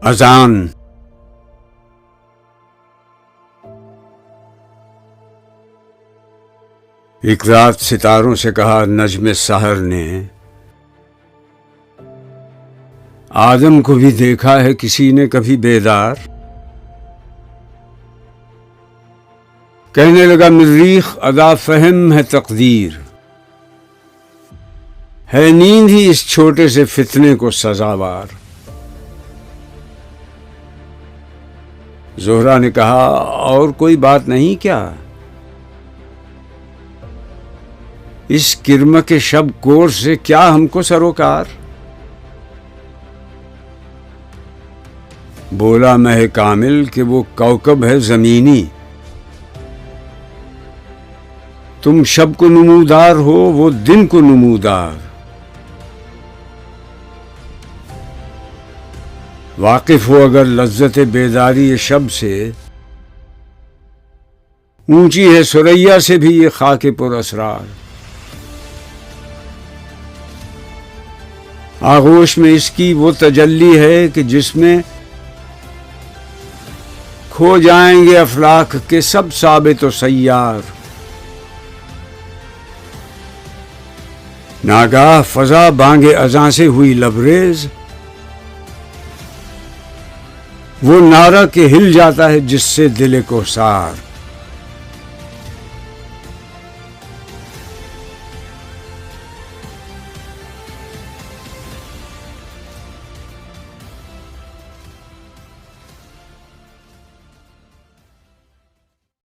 अजान। एक रात सितारों से कहा नज्म सहर ने, आदम को भी देखा है किसी ने कभी बेदार। कहने लगा मरीख अदा फहम है तकदीर, है नींद ही इस छोटे से फितने को सजावार। ज़ोहरा ने कहा और कोई बात नहीं क्या, इस किरमा के शब कोर से क्या हमको सरोकार। बोला मह कामिल कि वो कौकब है जमीनी, तुम शब को नमूदार हो वो दिन को नमूदार। वाकिफ हो अगर लज्जत बेदारी ये शब से, ऊंची है सुरैया से भी ये खाके पुर असरार। आगोश में इसकी वो तजल्ली है कि जिसमें खो जाएंगे अफलाक के सब साबित व सय्यार। नागाह फजा बांगे अज़ां से हुई लबरेज, वो नारा के हिल जाता है जिससे दिल को सार।